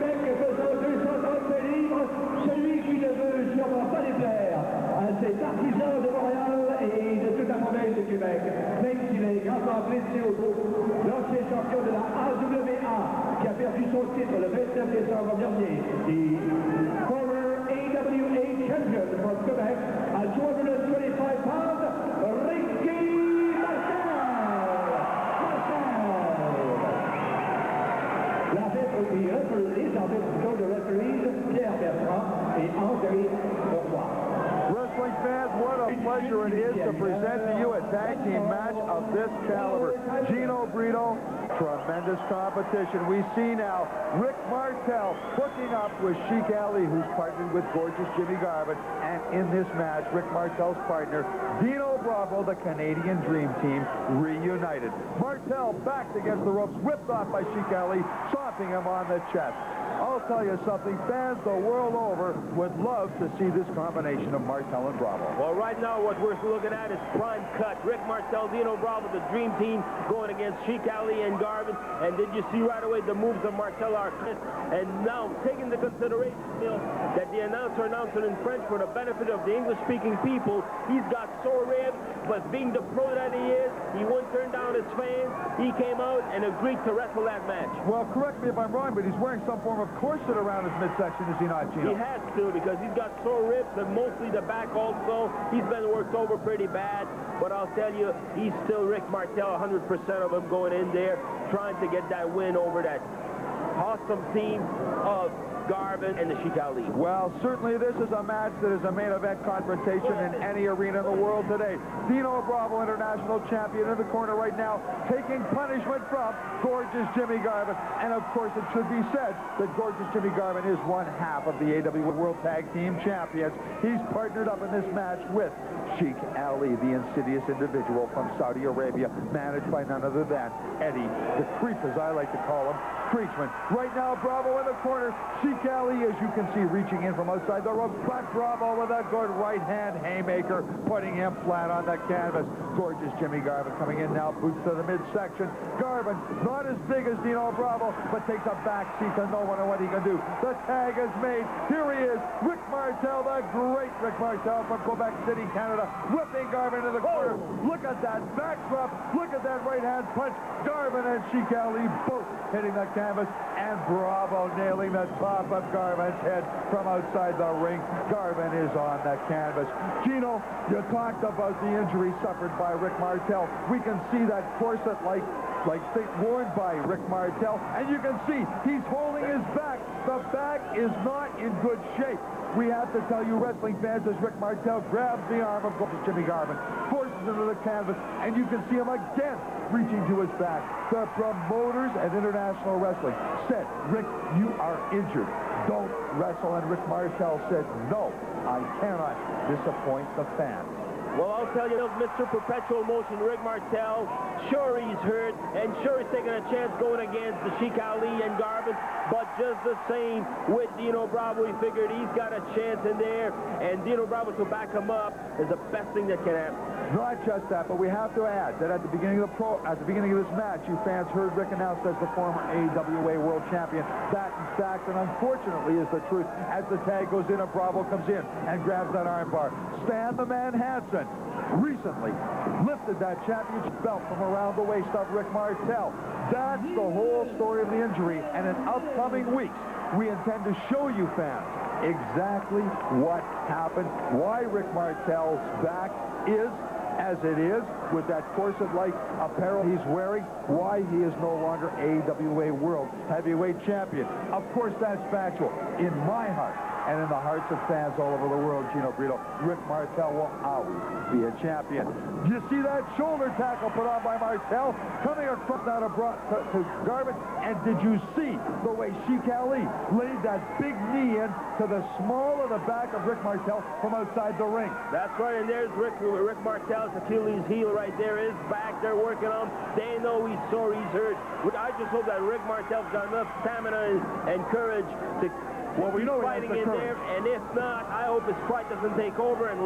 Québec faisant 230 livres, celui qui ne veut sûrement pas déplaire à ces artisans de Montréal et de toute la province de Québec, même s'il est grandement blessé au dos. L'ancien champion de la AWA qui a perdu son titre le 29 décembre dernier, the former AWA champion from Quebec at 225 pounds, Wrestling fans, what a pleasure it is to present to you a tag team match of this caliber. Gino Brito, tremendous competition. We see now Rick Martel hooking up with Sheik Ali, who's partnered with gorgeous Jimmy Garvin. And in this match, Rick Martel's partner, Dino Bravo, the Canadian Dream Team, reunited. Martel backed against the ropes, whipped off by Sheik Ali, stomping him on the chest. I'll tell you something, fans the world over would love to see this combination of Martel and Bravo. Well, right now what we're looking at is prime cut. Rick Martel, Dino Bravo, the Dream Team, going against Sheik Ali and Garvin. And did you see right away the moves of Martel are crisp? And now, taking into consideration, Milt, that the announcer announced it in French for the benefit of the English-speaking people, he's got sore ribs, but being the pro that he is, he wouldn't turn down his fans. He came out and agreed to wrestle that match. Well, correct me if I'm wrong, but he's wearing some form of corset around his midsection, is he not, Gino? He has to, because he's got sore ribs and mostly the back also. He's been worked over pretty bad, but I'll tell you, he's still Rick Martel, 100% of him going in there, trying to get that win over that awesome team of Garvin and the Sheik Ali. Well, certainly this is a match that is a main event confrontation in any arena in the world today. Dino Bravo, international champion, in the corner right now, taking punishment from gorgeous Jimmy Garvin. And of course, it should be said that gorgeous Jimmy Garvin is one half of the AWA World Tag Team Champions. He's partnered up in this match with Sheik Ali, the insidious individual from Saudi Arabia, managed by none other than Eddie, the creep, as I like to call him, Creatchman. Right now, Bravo in the corner. Sheik Ali, as you can see, reaching in from outside the rope. But Bravo with a good right-hand haymaker, putting him flat on the canvas. Gorgeous Jimmy Garvin coming in now, boots to the midsection. Garvin, not as big as Dino Bravo, but takes a back seat to no one and what he can do. The tag is made. Here he is, Rick Martel, the great Rick Martel from Quebec City, Canada, whipping Garvin into the corner. Look at that back drop. Look at that right-hand punch. Garvin and Sheik Ali both hitting the canvas, and Bravo nailing the top of Garvin's head from outside the ring. Garvin is on the canvas. Gino, you talked about the injury suffered by Rick Martel. We can see that corset-like thing worn by Rick Martel, and you can see he's holding his back. The back is not in good shape. We have to tell you, wrestling fans, as Rick Martel grabs the arm of Jimmy Garvin, forces him to the canvas, and you can see him again reaching to his back. The promoters at International Wrestling said, Rick, you are injured. Don't wrestle. And Rick Martel said, no, I cannot disappoint the fans. Well, I'll tell you, Mr. Perpetual Motion, Rick Martel, sure he's hurt, and sure he's taking a chance going against the Sheik Ali and Garvin, but just the same with Dino Bravo, he figured he's got a chance in there, and Dino Bravo to back him up is the best thing that can happen. Not just that, but we have to add that at the beginning of this match, you fans heard Rick announced as the former AWA World Champion. That, in fact, and unfortunately, is the truth. As the tag goes in, and Bravo comes in and grabs that arm bar. Stan the Man Hansen recently lifted that championship belt from around the waist of Rick Martel. That's the whole story of the injury, and in upcoming weeks, we intend to show you fans exactly what happened, why Rick Martel's back is as it is, with that corset-like apparel he's wearing, why he is no longer AWA World Heavyweight Champion. Of course, that's factual. In my heart, and in the hearts of fans all over the world, Gino Brito, Rick Martel will always be a champion. You see that shoulder tackle put on by Martel, coming across now to Garvin, and did you see the way Sheik Ali laid that big knee in to the small of the back of Rick Martel from outside the ring? That's right, and there's Rick Martel's Achilles heel right there, his back, they're working on. They know he's sore, he's hurt. I just hope that Rick Martel's got enough stamina and courage to Well, we know fighting in there, and if not, I hope his pride doesn't take over, and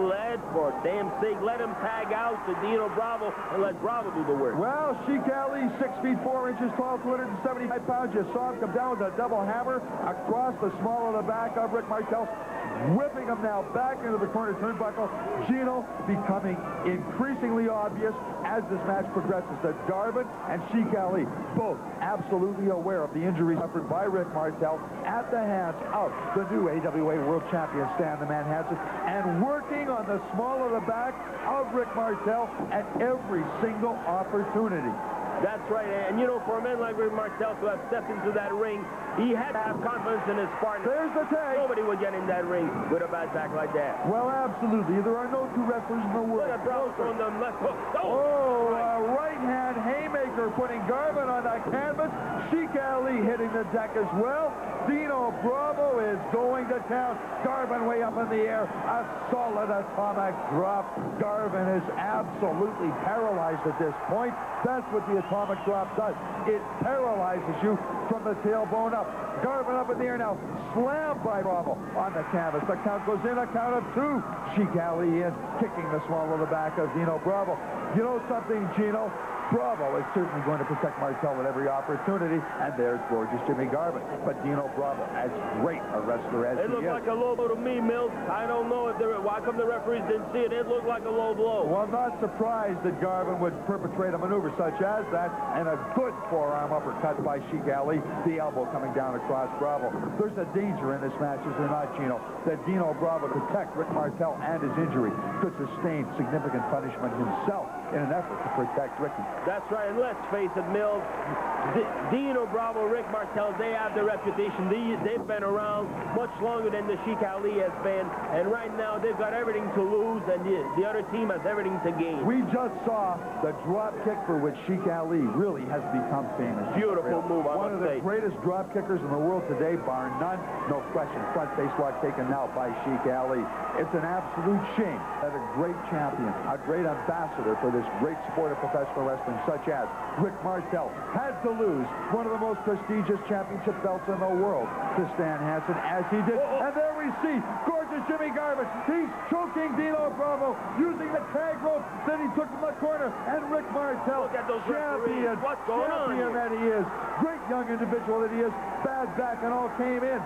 for damn sake, let him tag out to Dino Bravo and let Bravo do the work. Well, Sheik Ali, 6 feet 4 inches tall, 275 pounds. You saw him come down with a double hammer across the small of the back of Rick Martel, whipping him now back into the corner turnbuckle. Gino becoming increasingly obvious as this match progresses that Garvin and Sheik Ali both absolutely aware of the injuries suffered by Rick Martel at the hands of the new AWA World Champion Stan Hansen, and working on the small of the back of Rick Martel at every single opportunity. That's right, and you know, for a man like Rick Martel to have stepped into that ring, he had to have confidence in his partner. There's the tag. Nobody would get in that ring with a bad back like that. Well, absolutely. There are no two wrestlers in the world. Look at Bravo throwing them left hook. Oh, a right-hand haymaker putting Garvin on the canvas. Sheik Ali hitting the deck as well. Dino Bravo is going to town. Garvin way up in the air. A solid atomic drop. Garvin is absolutely paralyzed at this point. That's what the atomic drop does. It paralyzes you from the tailbone up. Garvin up in the air now. Slammed by Bravo on the canvas. The count goes in, a count of 2. Sheik Ali in, kicking the small of the back of Dino Bravo. You know something, Gino? Bravo is certainly going to protect Martel at every opportunity, and there's gorgeous Jimmy Garvin. But Dino Bravo, as great a wrestler as he is. It looked like a low blow to me, Milt. I don't know if why come the referees didn't see it. It looked like a low blow. Well, I'm not surprised that Garvin would perpetrate a maneuver such as that, and a good forearm uppercut by Sheik Ali, the elbow coming down across Bravo. There's a danger in this match, is there not, Gino, that Dino Bravo could protect Rick Martel and his injury, could sustain significant punishment himself in an effort to protect Ricky. That's right, and let's face it, Milt, Dino Bravo, Rick Martel, they have the reputation. They've been around much longer than the Sheik Ali has been, and right now they've got everything to lose, and the other team has everything to gain. We just saw the drop kick for which Sheik Ali really has become famous. Beautiful move, I One of the greatest drop kickers in the world today, bar none, no question. Front face lock taken now by Sheik Ali. It's an absolute shame that a great champion, a great ambassador for this great sport of professional wrestling, such as Rick Martel, had to lose one of the most prestigious championship belts in the world to Stan Hansen, as he did. And there we see gorgeous Jimmy Garvin. He's choking Dino Bravo using the tag rope that he took from the corner. And Rick Martel, look at those champion that he is, great young individual that he is, bad back and all, came in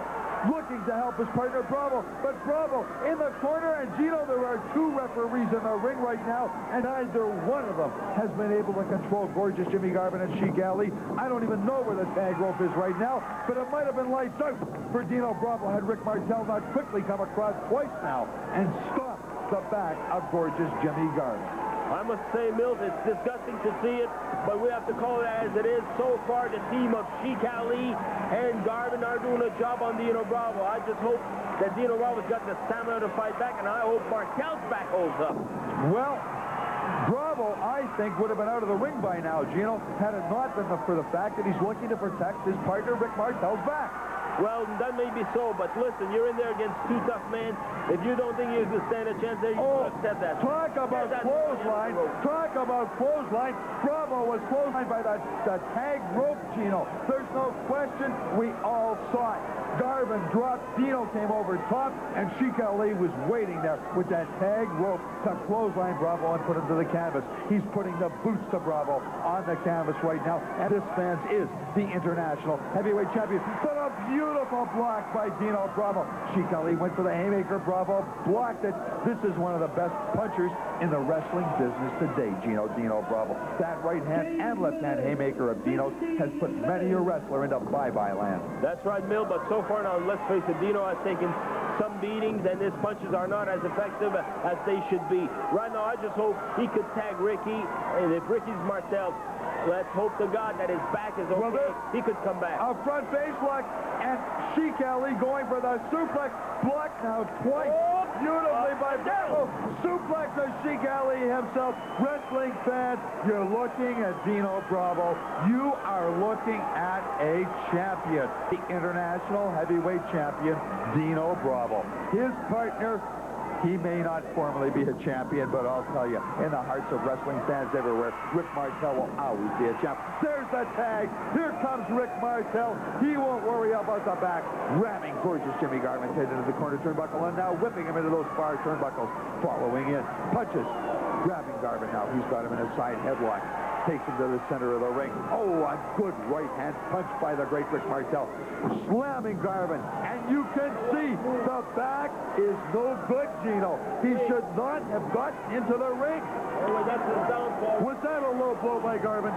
looking to help his partner Bravo, but Bravo in the corner, and Gino, there are 2 referees in the ring right now, and neither one of them has been able to control gorgeous Jimmy Garvin and Sheik Ali. I don't even know where the tag rope is right now, but it might have been lights out for Dino Bravo had Rick Martel not quickly come across twice now and stop the back of gorgeous Jimmy Garvin. I must say, Milt, it's disgusting to see it, but we have to call it as it is. So far, the team of Sheik Ali and Garvin are doing a job on Dino Bravo. I just hope that Dino Bravo's got the stamina to fight back, and I hope Martel's back holds up. Well, Bravo, I think, would have been out of the ring by now, Gino, had it not been for the fact that he's looking to protect his partner Rick Martel's back. Well, that may be so, but listen, you're in there against 2 tough men. If you don't think you can stand a chance there, you accept that. Talk about clothesline. Talk about clothesline. Bravo was clotheslined by the tag rope, Gino. There's no question. We all saw it. Garvin dropped. Dino came over top, and Sheik Ali was waiting there with that tag rope to clothesline Bravo and put him to the canvas. He's putting the boots to Bravo on the canvas right now, and this man is the international heavyweight champion. But a beautiful block by Dino Bravo. Sheik Ali went for the haymaker. Bravo blocked it. This is one of the best punchers in the wrestling business today, Dino Bravo. That right hand and left hand haymaker of Dino's has put many a wrestler into bye-bye land. That's right, Milt, but so far now, let's face it, Dino has taken some beatings, and his punches are not as effective as they should be. Right now, I just hope he could tag Ricky, and if Ricky's Martel, let's hope to God that his back is okay. Well, he could come back. A front face lock, and Sheik Ali going for the suplex. Blocked now twice. Beautifully by Bravo. Suplex of Sheik Ali himself. Wrestling fans, you're looking at Dino Bravo. You are looking at a champion. The international heavyweight champion, Dino Bravo. His partner, He may not formally be a champion, but I'll tell you, in the hearts of wrestling fans everywhere, Rick Martel will always be a champ. There's the tag. Here comes Rick Martel. He won't worry about the back. Ramming gorgeous Jimmy Garvin's head into the corner turnbuckle, and now whipping him into those far turnbuckles. Following in. Punches. Grabbing Garvin now. He's got him in a side headlock. Takes him to the center of the ring. Oh, a good right-hand punch by the great Rick Martel. Slamming Garvin. And you can see the back is no good, Gino. He should not have gotten into the ring. Oh, that's his downfall. Was that a low blow by Garvin?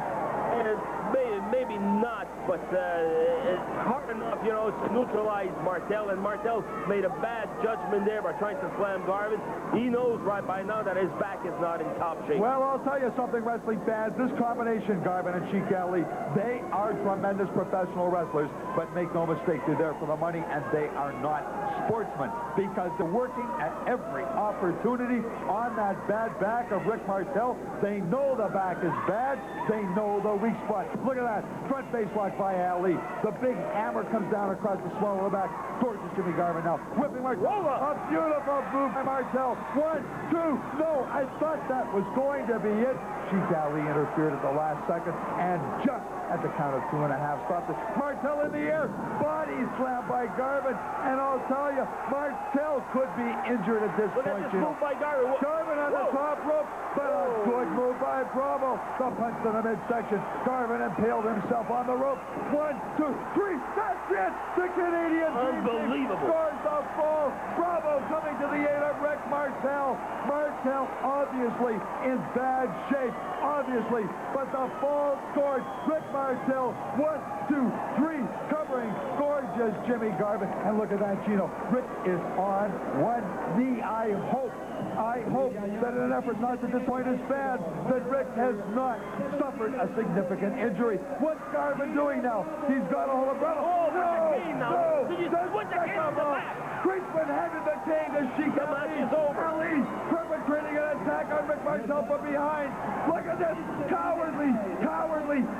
Maybe not, but it's hard enough, you know, to neutralize Martel, and Martel made a bad judgment there by trying to slam Garvin. He knows right by now that his back is not in top shape. Well, I'll tell you something, wrestling fans. This combination, Garvin and Sheik Ali, they are tremendous professional wrestlers, but make no mistake, they're there for the money, and they are not sportsmen, because they're working at every opportunity on that bad back of Rick Martel. They know the back is bad. They know the weak spot. Look at that. Front face lock by Ali. The big hammer comes down across the small of the back. Gorgeous Jimmy Garvin now. Whipping Martel. A beautiful move by Martel. 1, 2. No, I thought that was going to be it. Sheik Ali interfered at the last second, and just at the count of 2.5 stopped it. Martel in the air. Body slam by Garvin. And I'll tell you, Martel could be injured at this point. Look at this move by Garvin. Garvin on the top rope, but a good move by Bravo. The punch to the midsection. Garvin impaled himself on the rope. 1, 2, 3. That's it. The Canadian Unbelievable. scores the fall. Bravo coming to the aid of Rick Martel. Martel obviously in bad shape. Obviously, but the fall scored. Rick Martel. 1, 2, 3. Covering gorgeous Jimmy Garvin. And look at that, Gino. Rick is on one knee. I hope that in an effort not to disappoint his fans, that Rick has not suffered a significant injury. What's Garvin doing now? He's got a hold of Bravo. Oh, no! Did you put the cane in the back? Creatchman handed the cane to Sheik Ali. The match is over. Ali perpetrating an attack on Rick Martel from behind. Look at this. Cowardly,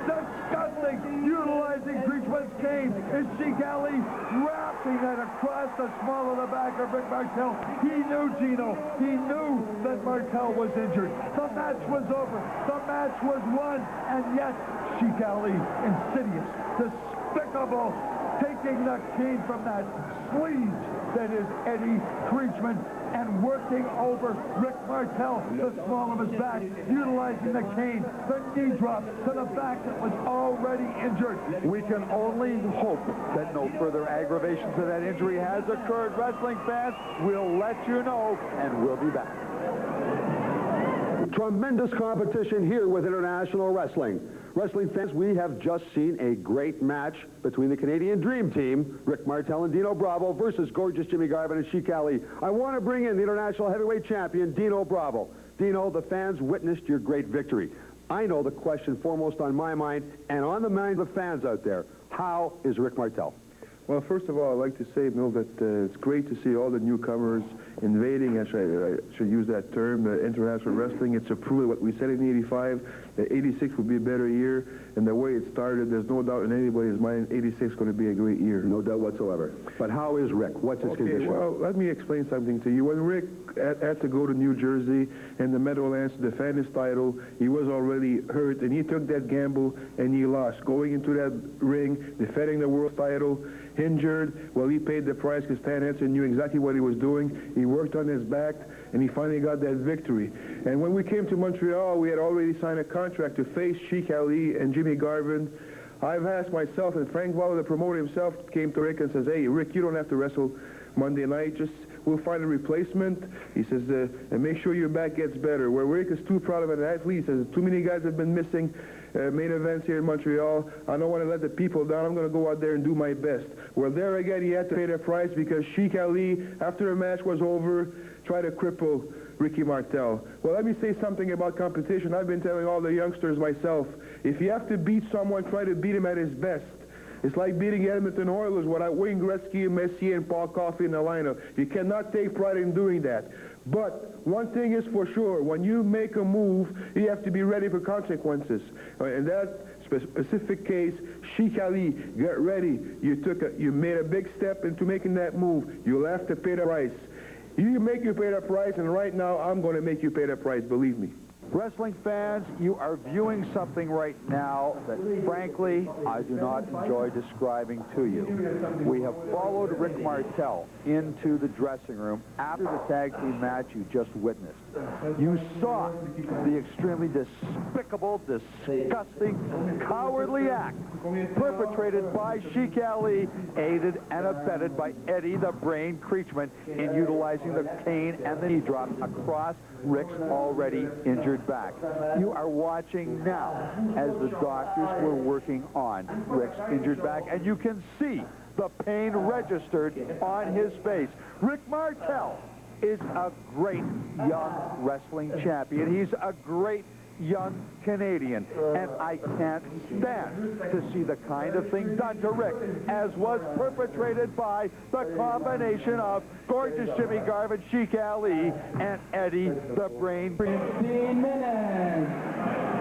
disgusting, utilizing Creatchman's cane. Is Sheik Ali wrapping it across the small of the back of Rick Martel. He knew, Gino. He knew that Martel was injured. The match was over. The match was won. And yet, Sheik Ali, insidious, despicable, taking the cane from that sleeve that is Eddie Creatchman and working over Rick Martel, the small of his back, utilizing the cane, the knee drop to the back that was already injured. We can only hope that no further aggravation to that injury has occurred. Wrestling fans, we'll let you know, and we'll be back. Tremendous competition here with international wrestling. Wrestling fans, we have just seen a great match between the Canadian Dream Team, Rick Martel and Dino Bravo, versus gorgeous Jimmy Garvin and Sheik Ali. I want to bring in the international heavyweight champion, Dino Bravo. Dino, the fans witnessed your great victory. I know the question foremost on my mind and on the minds of fans out there. How is Rick Martel? Well, first of all, I'd like to say, Milt, that it's great to see all the newcomers invading, I should use that term, international wrestling. It's a proof of what we said in '85, that '86 would be a better year, and the way it started, there's no doubt in anybody's mind, '86 is going to be a great year. No doubt whatsoever. But how is Rick? What's his condition? Well, let me explain something to you. When Rick had to go to New Jersey and the Meadowlands to defend his title, he was already hurt, and he took that gamble, and he lost. Going into that ring, defending the world title, injured, well, he paid the price because Stan Hansen knew exactly what he was doing. He worked on his back, and he finally got that victory. And when we came to Montreal, we had already signed a contract to face Sheik Ali and Jimmy Garvin. I've asked myself, and Frank Waller, the promoter himself, came to Rick and says, hey, Rick, you don't have to wrestle Monday night. Just, we'll find a replacement. He says, and make sure your back gets better. Where Rick is too proud of an athlete, he says, too many guys have been missing main events here in Montreal. I don't want to let the people down. I'm going to go out there and do my best. Well, there again, he had to pay the price because Sheik Ali, after the match was over, tried to cripple Ricky Martel. Well, let me say something about competition. I've been telling all the youngsters myself, if you have to beat someone, try to beat him at his best. It's like beating Edmonton Oilers without Wayne Gretzky, Messier, and Paul Coffey in the lineup. You cannot take pride in doing that. But one thing is for sure, when you make a move, you have to be ready for consequences. In that specific case, Sheik Ali, get ready. You made a big step into making that move. You'll have to pay the price. You make you pay the price, and right now I'm going to make you pay the price, believe me. Wrestling fans, you are viewing something right now that, frankly, I do not enjoy describing to you. We have followed Rick Martel into the dressing room after the tag team match you just witnessed. You saw the extremely despicable, disgusting, cowardly act perpetrated by Sheik Ali, aided and abetted by Eddie the Brain Creatchman in utilizing the cane and the knee drop across Rick's already injured back. You are watching now as the doctors were working on Rick's injured back, and you can see the pain registered on his face. Rick Martel is a great young wrestling champion. He's a great young Canadian, and I can't stand to see the kind of thing done to Rick as was perpetrated by the combination of gorgeous Jimmy Garvin, Sheik Ali, and Eddie the Brain. 15 minutes.